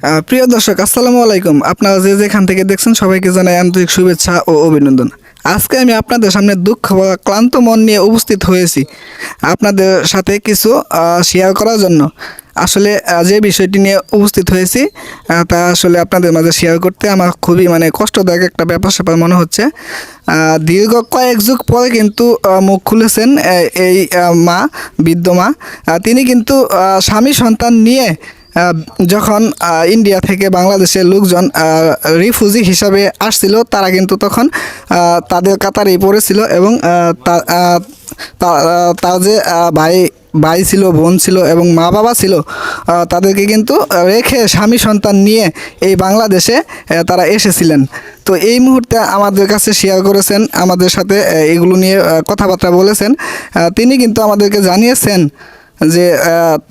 প্রিয় দর্শক, আসসালামু আলাইকুম। আপনারা যে যেখান থেকে দেখছেন সবাইকে জানাই আন্তরিক শুভেচ্ছা ও অভিনন্দন। আজকে আমি আপনাদের সামনে দুঃখ বা ক্লান্ত মন নিয়ে উপস্থিত হয়েছি আপনাদের সাথে কিছু শেয়ার করার জন্য। আসলে যে বিষয়টি নিয়ে উপস্থিত হয়েছি তা আসলে আপনাদের মাঝে শেয়ার করতে আমার খুবই কষ্টদায়ক একটা ব্যাপার স্যাপার মনে হচ্ছে। দীর্ঘ কয়েক যুগ পরে কিন্তু মুখ খুলেছেন এই মা, বৃদ্ধ মা। তিনি কিন্তু স্বামী সন্তান নিয়ে যখন ইন্ডিয়া থেকে বাংলাদেশের লোকজন রিফিউজি হিসাবে আসছিল, তারা কিন্তু তখন তাদের কাতারেই পড়েছিল এবং তার যে ভাই ছিল, বোন ছিল এবং মা বাবা ছিল, তাদেরকে কিন্তু রেখে স্বামী সন্তান নিয়ে এই বাংলাদেশে তারা এসেছিলেন। তো এই মুহূর্তে আমাদের কাছে শেয়ার করেছেন, আমাদের সাথে এগুলো নিয়ে কথাবার্তা বলেছেন। তিনি কিন্তু আমাদেরকে জানিয়েছেন যে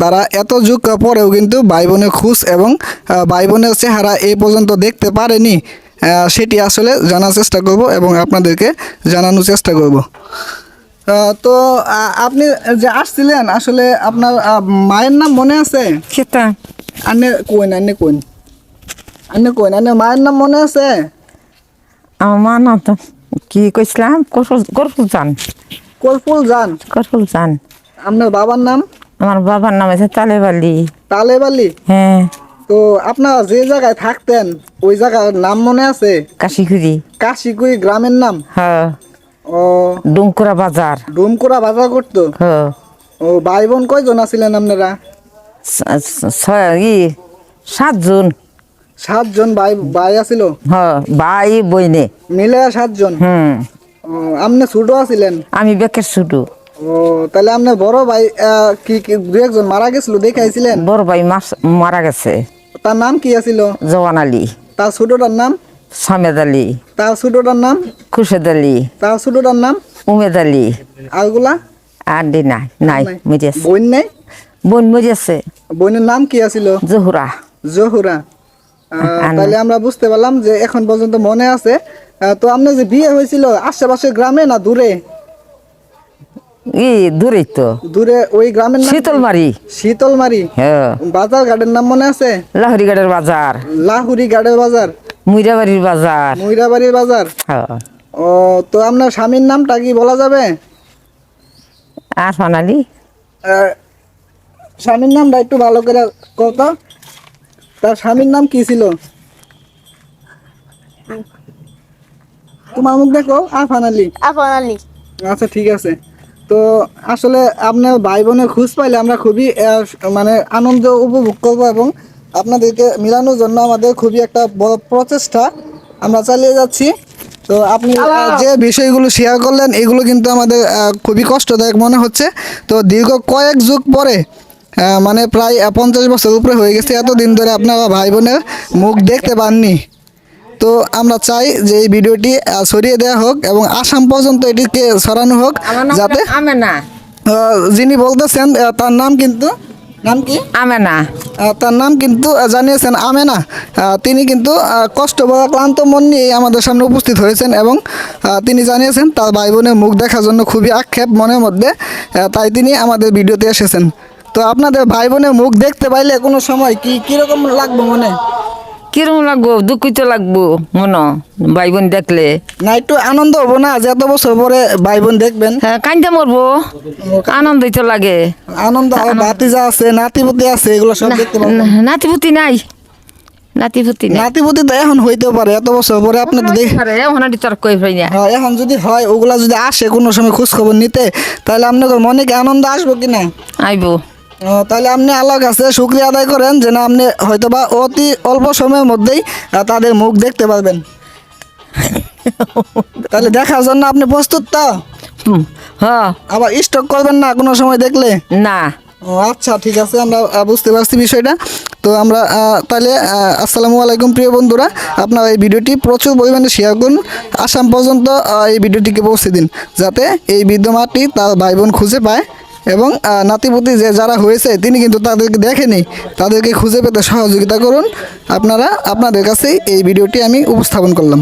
তারা এত যুগ পরেও কিন্তু ভাই বোনের খুশ এবং ভাই বোনের চেহারা এই পর্যন্ত দেখতে পারেনি, সেটি আসলে জানার চেষ্টা করব এবং আপনাদেরকে জানানোর চেষ্টা করব। তো আপনি যে আসছিলেন, আসলে আপনার মায়ের নাম মনে আছে? সেটা আন্নে কইন মায়ের নাম মনে আছে? আমার মা না তো কি কইছিলাম, করফুল জান। কলফুল জান। করফুল জান। আপনার বাবার নাম? আমার বাবার নাম আছে তালেবালি। তালেবালি? হ্যাঁ। তো আপনারা যে জায়গায় থাকতেন ওই জায়গার নাম মনে আছে? কাশিকুড়ি। কাশিকুড়ি গ্রামের নাম? হ্যাঁ। ও, ডুমকুরা বাজার। ডুমকুরা বাজার করতো? হ্যাঁ। ও, ভাই বোন কয়জন আছিলেন আপনারা? 7 জন। 7 জন ভাই আছিল? হ্যাঁ, ভাই বইনে মিলে 7 জন? ও, আপনি ছোট আছিলেন? আমি বেকের ছোট। ও, তাহলে আপনার বড় ভাই কি দু একজন মারা গেছিল দেখাইছিলেন? বড় ভাই মারা গেছে। তার নাম কি আছিল? জওয়ান আলী। তার ছোটটার নাম? সামেদ আলী। তার ছোটটার নাম? খুরশেদ আলী। তার ছোটটার নাম? উমেদ আলী। আরগুলা? আর দি নাই মরিয়াছে। বোন নেই? বোন মরিয়াছে। বোনের নাম কি আছিল? জহুরা। জহুরা। তাহলে আমরা বুঝতে পারলাম যে এখন পর্যন্ত মনে আছে। তো আপনার যে বিয়ে হয়েছিল আশেপাশের গ্রামে না দূরে? দূরেই তো। দূরে। ওই গ্রামের নাম? শীতলমারি। শীতলমারি। হ্যাঁ। বাজার ঘাটের নাম মনে আছে? লাহুরি গাড়ের বাজার। লাহুরি ঘাটের বাজার? মুইরাবাড়ির বাজার। মুইরাবাড়ির বাজার। হ্যাঁ। ও, তো আপনার স্বামীর নামটা কি বলা যাবে? আরফান আলী। স্বামীর নামটা একটু ভালো করে কত। তার স্বামীর নাম কি ছিল? তোমার মুখ দেখো। আরফান আলী। আরফান আলী। আচ্ছা, ঠিক আছে। তো আসলে আপনার ভাই বোনের খোঁজ পাইলে আমরা খুবই আনন্দ উপভোগ করবো এবং আপনাদেরকে মিলানোর জন্য আমাদের খুবই একটা বড় প্রচেষ্টা আমরা চালিয়ে যাচ্ছি। তো আপনি যে বিষয়গুলো শেয়ার করলেন এগুলো কিন্তু আমাদের খুবই কষ্টদায়ক মনে হচ্ছে। তো দীর্ঘ কয়েক যুগ পরে প্রায় 50 বছর উপরে হয়ে গেছে, এতদিন ধরে আপনারা ভাই বোনের মুখ দেখতে পাননি। তো আমরা চাই যে এই ভিডিওটি ছড়িয়ে দেওয়া হোক এবং আসাম পর্যন্ত এটিকে ছড়ানো হোক, যাতে আমেনা। যিনি বলতেছেন তার নাম কিন্তু নাম কি? আমেনা। তার নাম কিন্তু জানিয়েছেন আমেনা। তিনি কিন্তু কষ্ট বা ক্লান্ত মন নিয়ে আমাদের সামনে উপস্থিত হয়েছেন এবং তিনি জানিয়েছেন তার ভাই বোনের মুখ দেখার জন্য খুবই আক্ষেপ মনের মধ্যে, তাই তিনি আমাদের ভিডিওতে এসেছেন। তো আপনাদের ভাই বোনের মুখ দেখতে পাইলে কোনো সময় কিরকম লাগবে মনে? কিরকম লাগবো? দুঃখিত লাগবো মনে ভাই বোন দেখলে। না, একটু আনন্দ হবো না যে এত বছর পরে ভাই বোন দেখবেন? হ্যাঁ, কান্দে মরবো। আনন্দই তো লাগে। আনন্দ। ভাতিজা আছে, নাতিপুতি আছে, এগুলো সব দেখতে পাবেন? নাতিপুতি নাই। নাতিপুতি নাই। নাতিপুতি তো এখন হইতেও পারে, এত বছর পরে আপনি তো এখন যদি হয় ওগুলা যদি আসে কোনো সময় খোঁজ খবর নিতে, তাহলে আপনার মনে কি আনন্দ আসবো কিনা? আইবো। তাহলে আপনি আল্লাহর কাছে শুকরিয়া আদায় করেন যে না, আপনি হয়তোবা অতি অল্প সময়ের মধ্যেই তাদের মুখ দেখতে পারবেন। তাহলে দেখার জন্য আপনি প্রস্তুত তো? হ্যাঁ। আবার স্টক করবেন না কোনো সময় দেখলে? না। আচ্ছা, ঠিক আছে, আমরা বুঝতে পারছি বিষয়টা। তো আমরা তাহলে আসসালামু আলাইকুম প্রিয় বন্ধুরা, আপনারা এই ভিডিওটি প্রচুর পরিমাণে শেয়ার করুন, আসাম পর্যন্ত এই ভিডিওটিকে পৌঁছে দিন, যাতে এই বৃদ্ধ মাটি তার ভাই বোন খুঁজে পায় এবং নাতিপুতি যারা হয়েছে তিনি কিন্তু তাদেরকে দেখেনি, তাদেরকে খুঁজে পেতে সহযোগিতা করুন। আপনাদের কাছেই এই ভিডিওটি আমি উপস্থাপন করলাম।